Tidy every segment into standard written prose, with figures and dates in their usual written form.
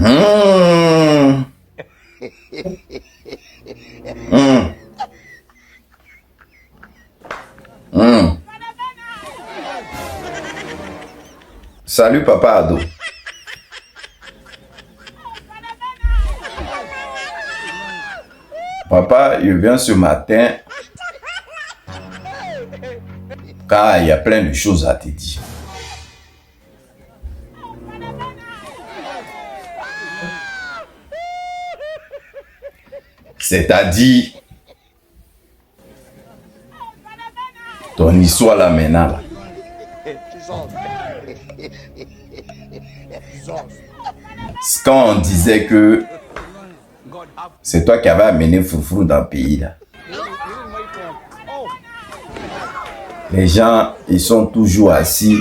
Mmh. Mmh. Mmh. Salut papa ado. Papa, je viens ce matin car il y a plein de choses à te dire. C'est-à-dire ton histoire là maintenant là. Quand on disait que c'est toi qui avais amené Froufrou dans le pays là. Les gens, ils sont toujours assis.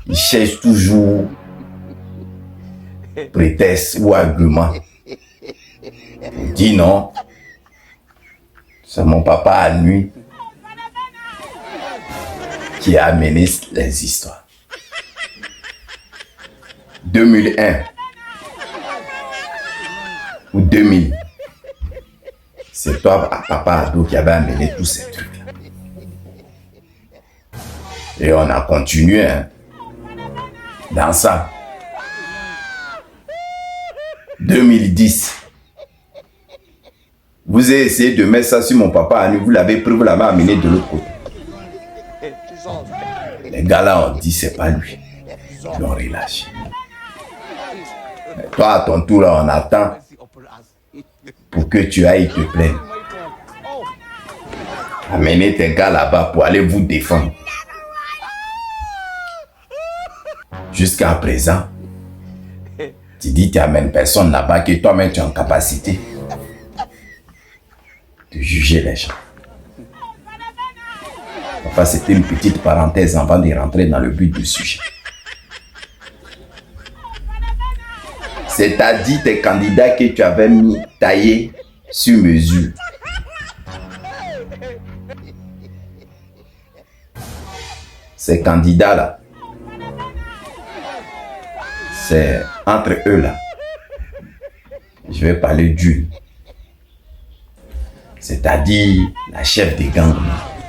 Ils cherchent toujours prétexte ou argument. Ils disent non. C'est mon papa à lui qui a amené les histoires. 2001 ou 2000. C'est toi, papa ado, qui avait amené tous ces trucs. Et on a continué dans ça. 2010. Vous avez essayé de mettre ça sur mon papa à nous. Vous l'avez pris, vous l'avez amené de l'autre côté. Les gars là ont dit c'est pas lui. Ils l'ont relâché. Mais toi à ton tour là on attend pour que tu ailles te plaindre. Amenez tes gars là-bas pour aller vous défendre. Jusqu'à présent, tu dis tu amènes personne là-bas que toi-même tu es en capacité de juger les gens. Enfin, c'était une petite parenthèse avant de rentrer dans le but du sujet. C'est-à-dire tes candidats que tu avais mis taillés sur mesure. Ces candidats-là, c'est entre eux là. Je vais parler d'une. C'est-à-dire la chef des gangs.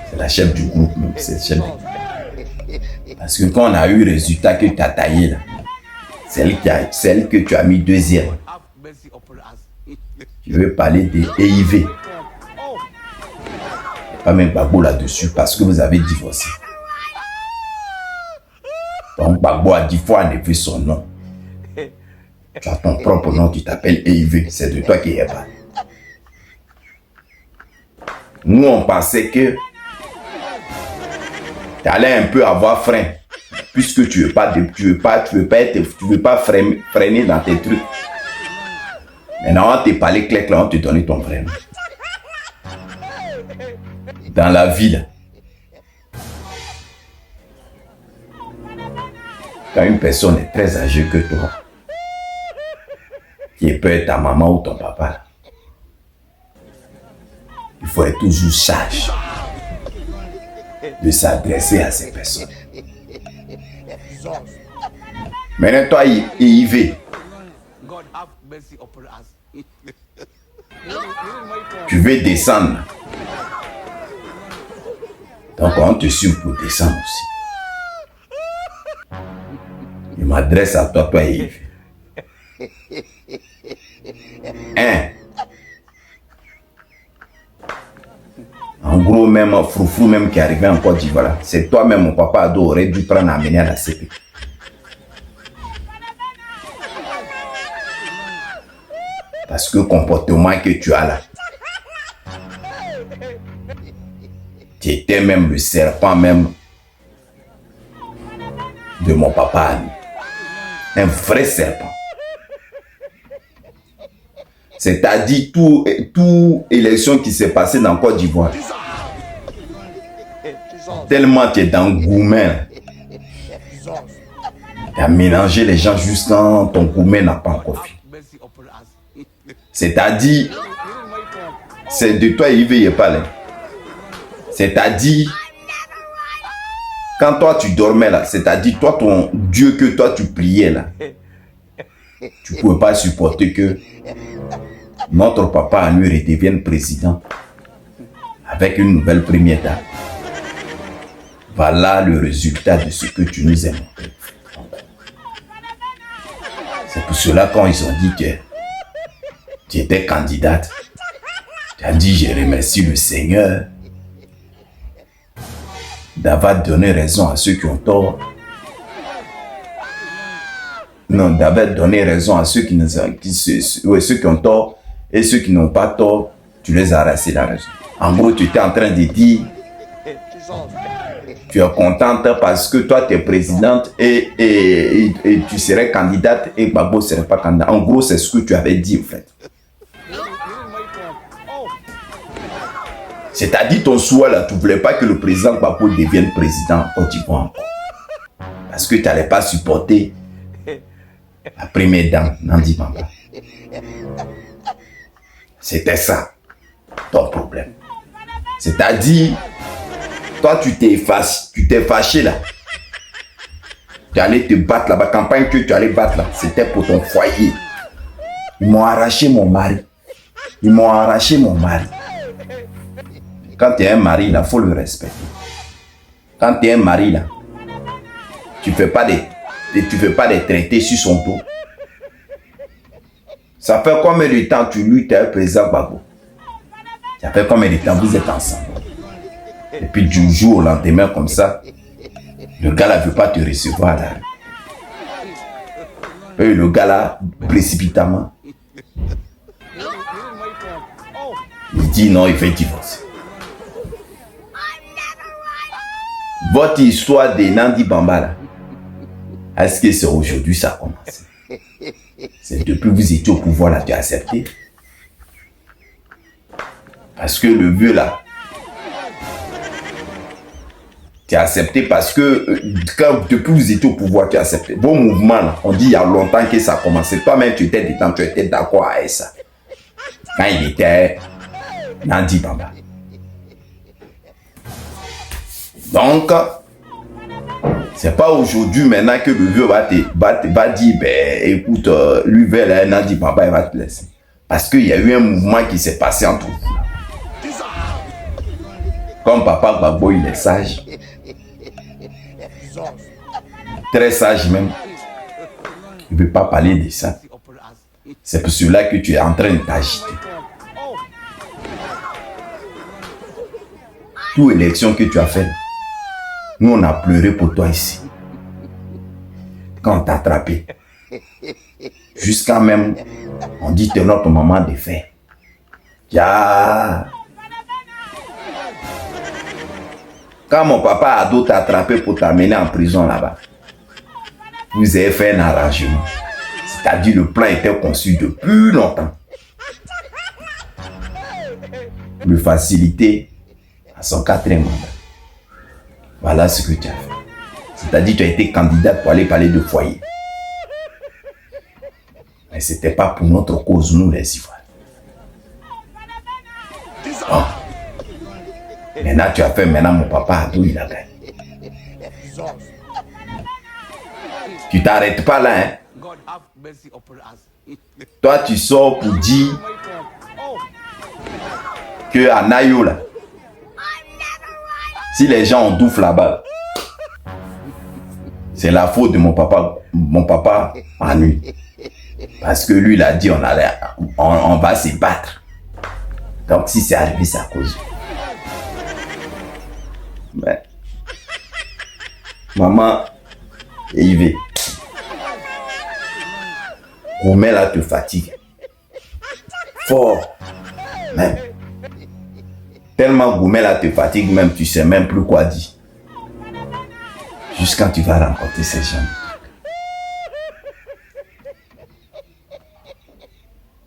C'est la chef du groupe même. C'est le chef des gangs. Parce que quand on a eu le résultat que tu as taillé là, celle que tu as mis deuxième. Je vais parler de EIV. Il n'y a pas même Gbagbo là-dessus parce que vous avez divorcé. Donc Gbagbo a 10 fois enlevé son nom. Tu as ton propre nom qui t'appelle EIV. C'est de toi qui est pas. Nous, on pensait que tu allais un peu avoir frein. Puisque tu veux pas freiner dans tes trucs. Maintenant, on te parlait clair, on te donnait ton vrai nom. Dans la ville, quand une personne est très âgée que toi, qui peut être ta maman ou ton papa, il faut être toujours sage de s'adresser à ces personnes. Maintenant, toi, IV, tu veux descendre. Donc, on te suit pour descendre aussi. Je m'adresse à toi, toi, Yves. En gros, même Froufrou même qui est arrivé en Côte d'Ivoire, c'est toi-même, mon papa ado, aurait dû prendre amener à la CP. Parce que le comportement que tu as là, tu étais même le serpent même de mon papa à lui. Un vrai serpent. C'est-à-dire toute élection qui s'est passée dans Côte d'Ivoire. Tellement tu es dans Goumen. Tu as mélangé les gens juste quand ton Goumen n'a pas encore fait. C'est-à-dire, c'est de toi il veut parler. C'est-à-dire, quand toi tu dormais là, c'est-à-dire toi ton Dieu que toi tu priais là, Tu ne pouvais pas supporter que notre papa à lui redevienne président avec une nouvelle première dame. Voilà le résultat de ce que tu nous as montré. C'est pour cela quand ils ont dit que tu étais candidate, tu as dit je remercie le Seigneur d'avoir donné raison à ceux qui ont tort. Non, d'avoir donné raison à ceux qui ont tort et ceux qui n'ont pas tort, tu les as arrachés la raison. En gros, tu étais en train de dire tu es contente parce que toi tu es présidente et tu serais candidate et Gbagbo ne serait pas candidat. En gros, c'est ce que tu avais dit en fait. C'est-à-dire ton souhait là, tu ne voulais pas que le président Gbagbo devienne président en Côte d'Ivoire encore. Parce que tu n'allais pas supporter la première dame, Nandi Bamba. C'était ça, ton problème. C'est-à-dire, toi tu t'es fâché là. Tu allais te battre là-bas, campagne que tu allais battre là, c'était pour ton foyer. Ils m'ont arraché mon mari. Ils m'ont arraché mon mari. Quand tu es un mari là, il faut le respecter. Quand tu es un mari là, tu ne fais pas des traités sur son dos. Ça fait combien de temps tu luttes avec le président Gbagbo? Ça fait combien de temps vous êtes ensemble? Et puis du jour au lendemain comme ça, le gars là ne veut pas te recevoir là. Et le gars là, précipitamment, il dit non, il fait divorcer. Votre histoire de Nandi Bamba là, est-ce que c'est aujourd'hui ça a commencé? C'est depuis que vous étiez au pouvoir là, tu as accepté. Parce que le vieux là, tu as accepté parce que depuis que vous étiez au pouvoir, tu as accepté. Vos mouvements là, on dit il y a longtemps que ça a commencé. Toi-même, tu étais d'accord avec ça. Quand il était Nandi Bamba. Donc, c'est pas aujourd'hui maintenant que le vieux va dire, ben, écoute, lui vers Nandi Bamba, il va te laisser. Parce qu'il y a eu un mouvement qui s'est passé entre vous. Comme papa Gbagbo, il est sage. Très sage même. Il ne veut pas parler de ça. C'est pour cela que tu es en train de t'agiter. Toute élection que tu as faite, nous on a pleuré pour toi ici. Quand on t'a attrapé. Jusqu'à même, on dit que notre maman de fait. Quand mon papa ado t'a attrapé pour t'amener en prison là-bas, vous avez fait un arrangement. C'est-à-dire le plan était conçu depuis longtemps. Pour le faciliter à son 4e mandat. Voilà ce que tu as fait. C'est-à-dire que tu as été candidate pour aller parler de foyer. Mais ce n'était pas pour notre cause, nous les Ivoiriens. Oh. Maintenant, tu as fait, maintenant mon papa Ado, il a gagné. Tu t'arrêtes pas là, hein. Toi, tu sors pour dire que à Nayo, là, si les gens ont douffle là-bas, c'est la faute de mon papa en nuit. Parce que lui, il a dit, on va se battre. Donc, si c'est arrivé, c'est à cause. Mais, maman et Yves, Goumé là te fatigue. Fort, même. Tellement Goumé là te fatigue, même tu sais même plus quoi dire. Jusqu'à quand tu vas rencontrer ces gens.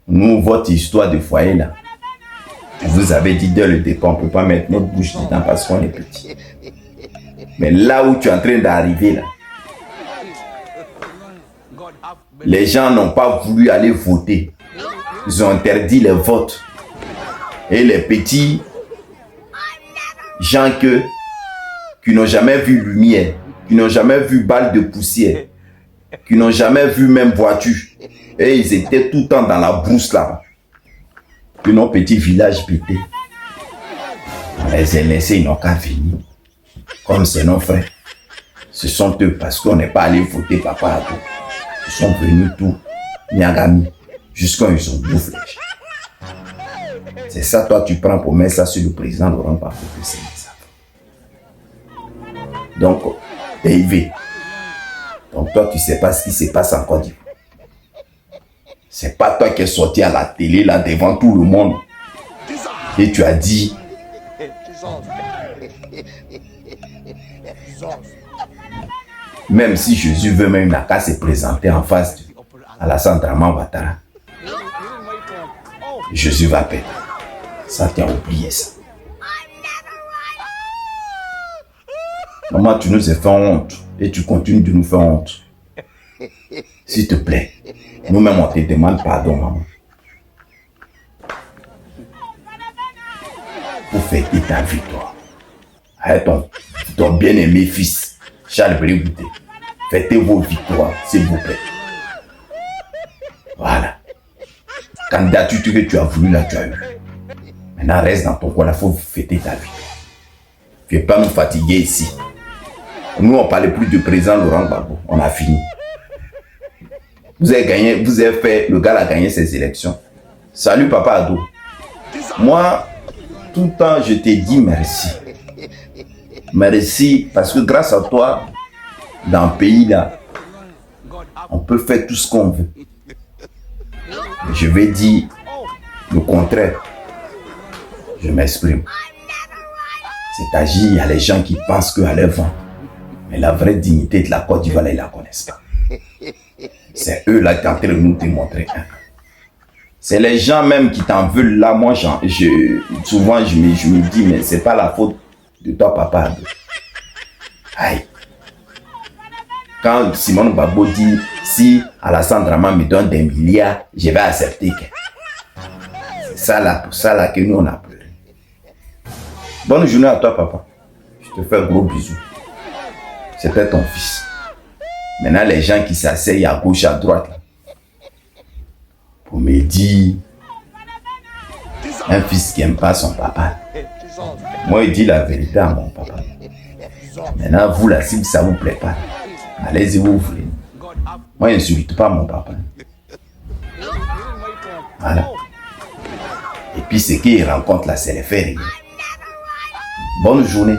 Nous, votre histoire de foyer là, vous avez dit dès le départ, on ne peut pas mettre notre bouche dedans parce qu'on est petit. Mais là où tu es en train d'arriver là, les gens n'ont pas voulu aller voter. Ils ont interdit les votes. Et les petits gens qui n'ont jamais vu lumière, qui n'ont jamais vu balle de poussière, qui n'ont jamais vu même voiture. Et ils étaient tout le temps dans la brousse là-bas. Puis nos petits villages pétés. On les a laissés, ils n'ont qu'à venir. Comme c'est nos frères. Ce sont eux parce qu'on n'est pas allé voter papa à tout. Ils sont venus tout, Niagami, jusqu'à ils ont deux flèches. C'est ça, toi, tu prends pour mettre ça sur le président Laurent Gbagbo. Donc, élevé. Donc, toi, tu ne sais pas ce qui se passe en Côte d'Ivoire. C'est pas toi qui es sorti à la télé, là, devant tout le monde. Et tu as dit... Même si Jésus veut même n'a qu'à se présenter en face de Alassane Dramane Ouattara, Jésus va payer. Ça, tu as oublié ça. Maman, tu nous as fait honte et tu continues de nous faire honte. S'il te plaît, nous-mêmes on te demande pardon, maman. Pour fêter ta victoire. Avec ton bien-aimé fils, Charles Brégoute. Fêtez vos victoires, s'il vous plaît. Voilà. Candidature que tu as voulu, là, tu as eu. Maintenant, reste dans ton coin, il faut fêter ta vie. Ne viens pas nous fatiguer ici. Nous, on ne parlait plus du président Laurent Gbagbo. On a fini. Vous avez gagné, vous avez fait, le gars a gagné ses élections. Salut, papa Ado. Moi, tout le temps, je te dis merci. Merci, parce que grâce à toi, dans le pays là, on peut faire tout ce qu'on veut. Je vais dire le contraire. Je m'exprime. C'est-à-dire, il y a les gens qui pensent qu'à leur vent. Mais la vraie dignité de la Côte d'Ivoire, ils ne la connaissent pas. C'est eux là qui sont en train de nous démontrer. C'est les gens même qui t'en veulent là. Moi, souvent, je me dis, mais c'est pas la faute de toi, papa. Aïe. Quand Simone Gbagbo dit, si Alassane Dramane me donne des milliards, je vais accepter. C'est ça là, pour ça là que nous on a pleuré. Bonne journée à toi, papa. Je te fais un gros bisou. C'était ton fils. Maintenant, les gens qui s'asseyent à gauche, à droite, là, pour me dire, un fils qui n'aime pas son papa. Moi, il dit la vérité à mon papa. Maintenant, vous là, si ça ne vous plaît pas, allez-y où vous voulez. Moi, je n'insulte pas mon papa. Voilà. Et puis, ce qu'il rencontre là, c'est les faits. Bonne journée.